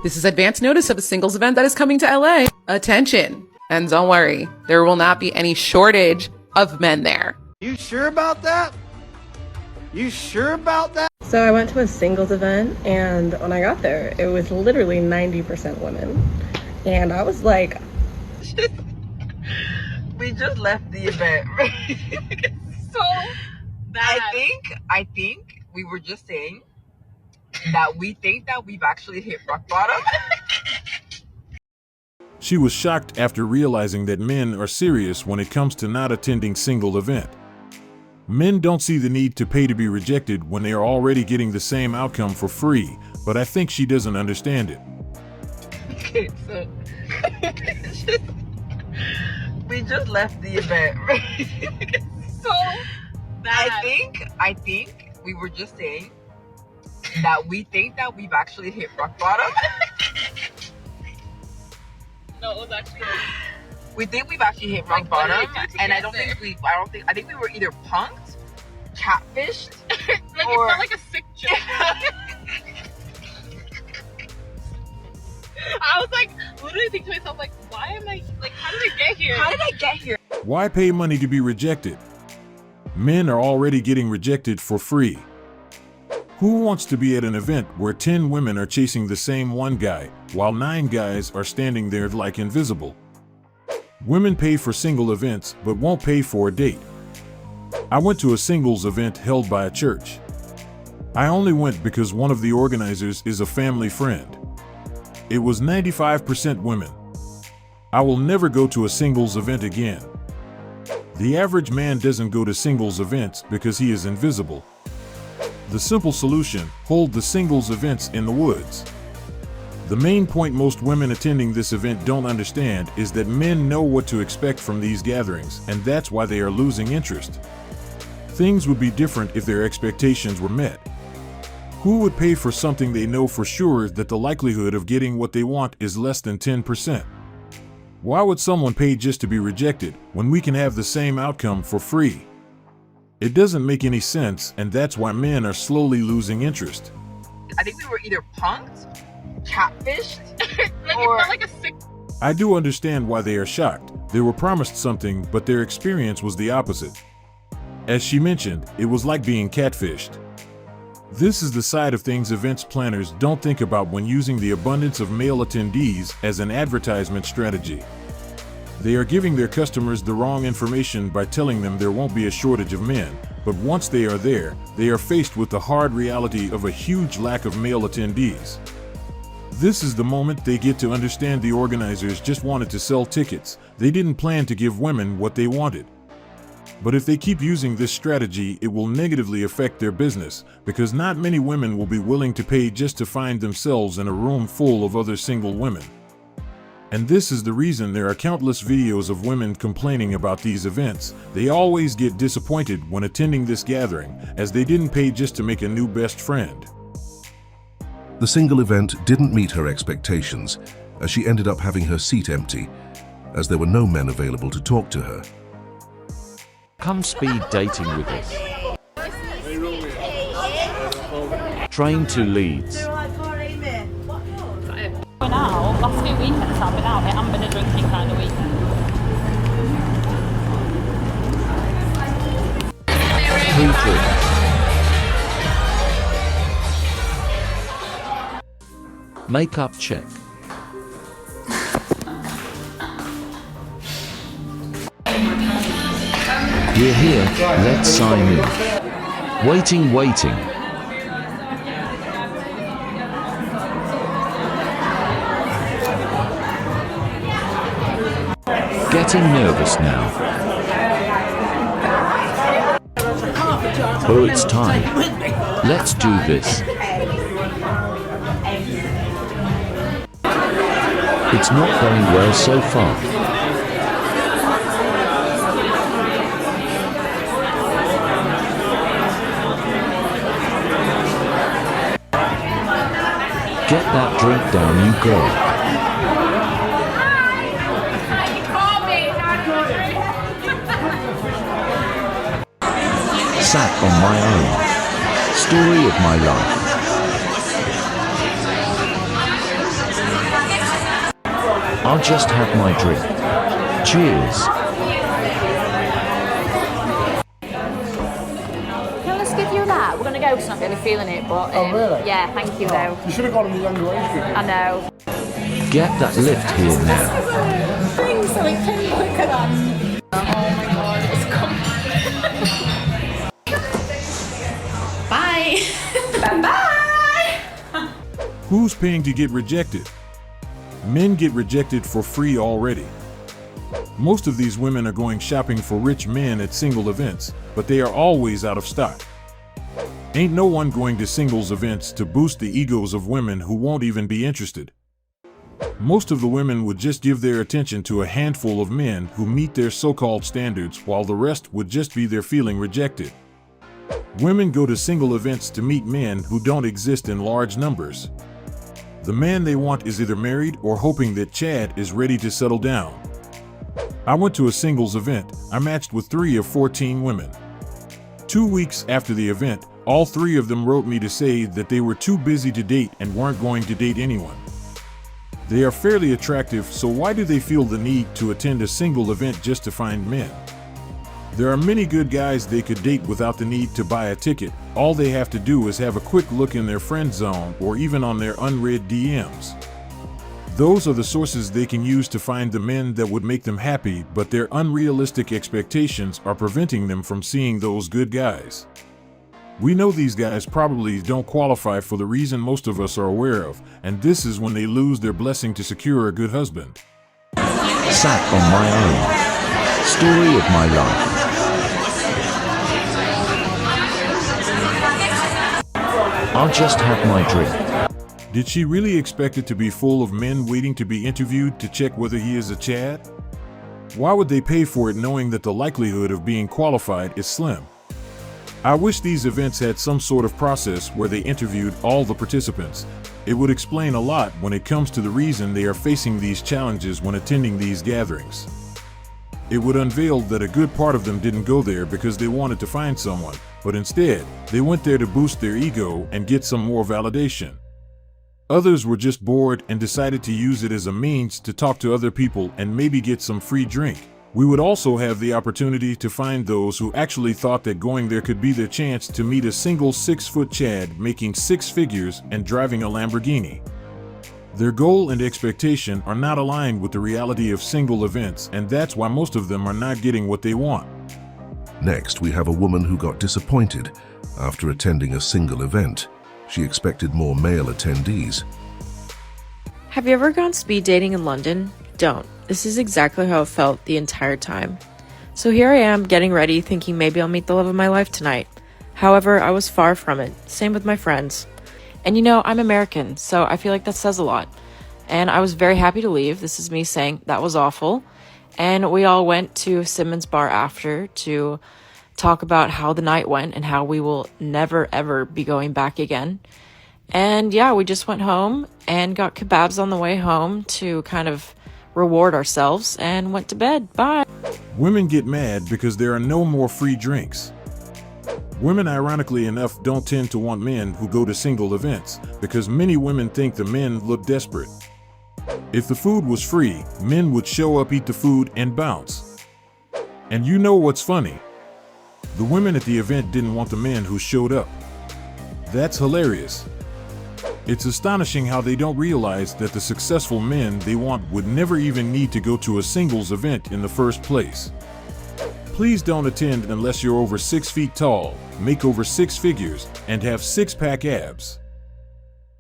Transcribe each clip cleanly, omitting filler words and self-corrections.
This is advance notice of a singles event that is coming to LA. Attention. And don't worry, there will not be any shortage of men there. You sure about that? You sure about that? So I went to a singles event, and when I got there, it was literally 90% women. And I was like, we just left the event. So bad. I think we were just saying that we think that we've actually hit rock bottom. She was shocked after realizing that men are serious when it comes to not attending single event. Men don't see the need to pay to be rejected when they are already getting the same outcome for free, but I think she doesn't understand it. Okay, so we just left the event. So bad. I think we were just saying that we think that we've actually hit rock bottom. No, it was actually. We think we've actually hit rock bottom, and I think we were either punked, catfished, like or it felt like a sick joke. I was like, literally thinking to myself, like, why am I, like, how did I get here? How did I get here? Why pay money to be rejected? Men are already getting rejected for free. Who wants to be at an event where 10 women are chasing the same one guy, while 9 guys are standing there like invisible? Women pay for single events, but won't pay for a date. I went to a singles event held by a church. I only went because one of the organizers is a family friend. It was 95% women. I will never go to a singles event again. The average man doesn't go to singles events because he is invisible. The simple solution: hold the singles events in the woods. The main point most women attending this event don't understand is that men know what to expect from these gatherings, and that's why they are losing interest. Things would be different if their expectations were met. Who would pay for something they know for sure that the likelihood of getting what they want is less than 10%? Why would someone pay just to be rejected when we can have the same outcome for free? It doesn't make any sense, and that's why men are slowly losing interest. I think we were either punked, catfished, like or it felt like a sick. I do understand why they are shocked. They were promised something, but their experience was the opposite. As she mentioned, it was like being catfished. This is the side of things events planners don't think about when using the abundance of male attendees as an advertisement strategy. They are giving their customers the wrong information by telling them there won't be a shortage of men, but once they are there, they are faced with the hard reality of a huge lack of male attendees. This is the moment they get to understand the organizers just wanted to sell tickets. They didn't plan to give women what they wanted. But if they keep using this strategy, it will negatively affect their business, because not many women will be willing to pay just to find themselves in a room full of other single women. And this is the reason there are countless videos of women complaining about these events. They always get disappointed when attending this gathering, as they didn't pay just to make a new best friend. The single event didn't meet her expectations, as she ended up having her seat empty, as there were no men available to talk to her. Come speed dating with us. Train to Leeds. Going out, last 2 weekends I've been out, it hasn't been a drinking kind of weekend. Makeup check. We're here, let's sign in. Waiting. Getting nervous now. Oh, it's time. Let's do this. It's not going well so far. Get that drink down, you go. Sat on my own. Story of my life. I'll just have my drink. Cheers. Can let's give you that? We're gonna go because I'm not really feeling it, but really? yeah, thank you though. You should have gone in the younger age group. I know. Get that lift here now. Things so it came quicker than. Oh my god, it's come. Bye. Bye. Who's paying to get rejected? Men get rejected for free already. Most of these women are going shopping for rich men at single events, but they are always out of stock. Ain't no one going to singles events to boost the egos of women who won't even be interested. Most of the women would just give their attention to a handful of men who meet their so-called standards, while the rest would just be there feeling rejected. Women go to single events to meet men who don't exist in large numbers. The man they want is either married or hoping that Chad is ready to settle down. I went to a singles event. I matched with 3 of 14 women. 2 weeks after the event, all 3 of them wrote me to say that they were too busy to date and weren't going to date anyone. They are fairly attractive, so why do they feel the need to attend a single event just to find men? There are many good guys they could date without the need to buy a ticket. All they have to do is have a quick look in their friend zone or even on their unread DMs. Those are the sources they can use to find the men that would make them happy, but their unrealistic expectations are preventing them from seeing those good guys. We know these guys probably don't qualify for the reason most of us are aware of, and this is when they lose their blessing to secure a good husband. Sat on my own. Story of my life. I'll just have my drink. Did she really expect it to be full of men waiting to be interviewed to check whether he is a Chad? Why would they pay for it knowing that the likelihood of being qualified is slim? I wish these events had some sort of process where they interviewed all the participants. It would explain a lot when it comes to the reason they are facing these challenges when attending these gatherings. It would unveil that a good part of them didn't go there because they wanted to find someone, but instead, they went there to boost their ego and get some more validation. Others were just bored and decided to use it as a means to talk to other people and maybe get some free drink. We would also have the opportunity to find those who actually thought that going there could be their chance to meet a single 6-foot Chad making 6 figures and driving a Lamborghini. Their goal and expectation are not aligned with the reality of single events, and that's why most of them are not getting what they want. Next, we have a woman who got disappointed after attending a single event. She expected more male attendees. Have you ever gone speed dating in London? Don't. This is exactly how it felt the entire time. So here I am, getting ready, thinking maybe I'll meet the love of my life tonight. However, I was far from it. Same with my friends. And you know, I'm American, so I feel like that says a lot. And I was very happy to leave. This is me saying that was awful. And we all went to Simmons Bar after to talk about how the night went and how we will never ever be going back again. And yeah, we just went home and got kebabs on the way home to kind of reward ourselves and went to bed. Bye. Women get mad because there are no more free drinks. Women, ironically enough, don't tend to want men who go to single events because many women think the men look desperate. If the food was free, men would show up, eat the food, and bounce. And you know what's funny? The women at the event didn't want the men who showed up. That's hilarious. It's astonishing how they don't realize that the successful men they want would never even need to go to a singles event in the first place. Please don't attend unless you're over 6 feet tall, make over 6 figures, and have 6-pack abs.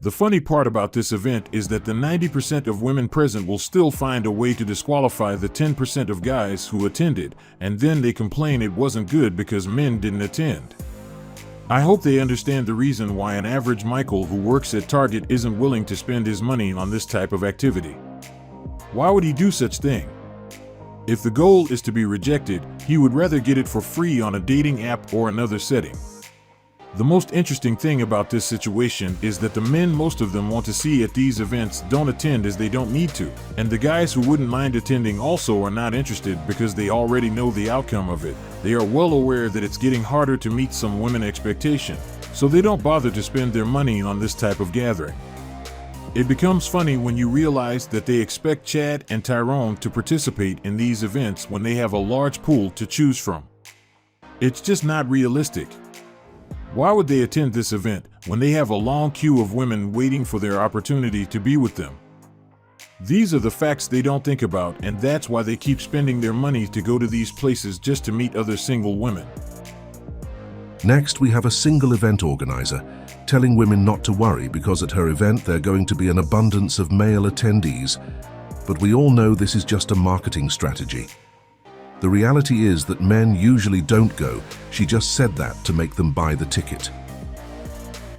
The funny part about this event is that the 90% of women present will still find a way to disqualify the 10% of guys who attended, and then they complain it wasn't good because men didn't attend. I hope they understand the reason why an average Michael who works at Target isn't willing to spend his money on this type of activity. Why would he do such thing? If the goal is to be rejected, he would rather get it for free on a dating app or another setting. The most interesting thing about this situation is that the men most of them want to see at these events don't attend as they don't need to, and the guys who wouldn't mind attending also are not interested because they already know the outcome of it. They are well aware that it's getting harder to meet some women expectation, so they don't bother to spend their money on this type of gathering. It becomes funny when you realize that they expect Chad and Tyrone to participate in these events when they have a large pool to choose from. It's just not realistic. Why would they attend this event when they have a long queue of women waiting for their opportunity to be with them? These are the facts they don't think about, and that's why they keep spending their money to go to these places just to meet other single women. Next, we have a single event organizer telling women not to worry because at her event there are going to be an abundance of male attendees. But we all know this is just a marketing strategy. The reality is that men usually don't go. She just said that to make them buy the ticket.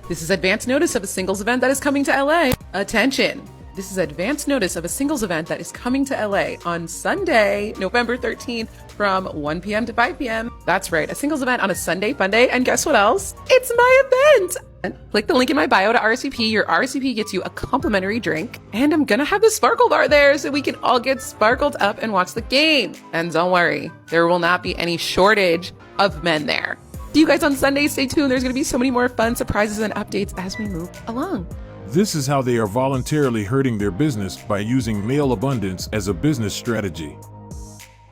This is advance notice of a singles event that is coming to LA. Attention! This is advance notice of a singles event that is coming to LA on Sunday, November 13th from 1 p.m. to 5 p.m. That's right, a singles event on a Sunday fun day. And guess what else? It's my event! And click the link in my bio to RSVP. Your RSVP gets you a complimentary drink. And I'm gonna have the sparkle bar there so we can all get sparkled up and watch the game. And don't worry, there will not be any shortage of men there. See you guys on Sunday. Stay tuned. There's gonna be so many more fun surprises and updates as we move along. This is how they are voluntarily hurting their business by using male abundance as a business strategy.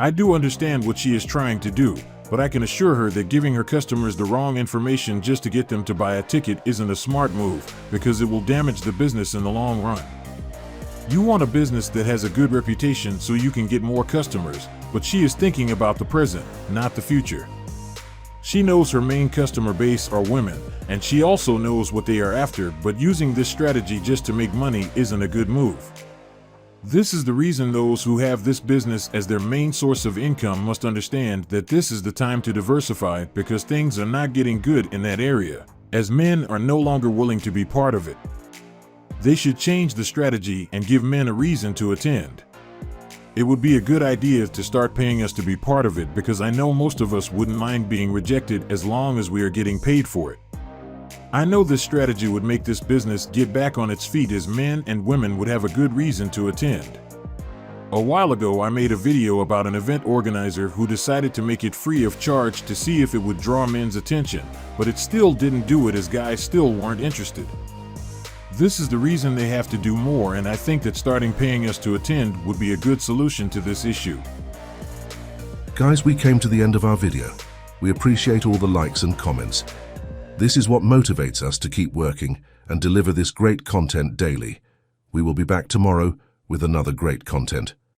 I do understand what she is trying to do, but I can assure her that giving her customers the wrong information just to get them to buy a ticket isn't a smart move because it will damage the business in the long run. You want a business that has a good reputation so you can get more customers, but she is thinking about the present, not the future. She knows her main customer base are women, and she also knows what they are after, but using this strategy just to make money isn't a good move. This is the reason those who have this business as their main source of income must understand that this is the time to diversify because things are not getting good in that area, as men are no longer willing to be part of it. They should change the strategy and give men a reason to attend. It would be a good idea to start paying us to be part of it because I know most of us wouldn't mind being rejected as long as we are getting paid for it. I know this strategy would make this business get back on its feet as men and women would have a good reason to attend. A while ago, I made a video about an event organizer who decided to make it free of charge to see if it would draw men's attention, but it still didn't do it as guys still weren't interested. This is the reason they have to do more, and I think that starting paying us to attend would be a good solution to this issue. Guys, we came to the end of our video. We appreciate all the likes and comments. This is what motivates us to keep working and deliver this great content daily. We will be back tomorrow with another great content.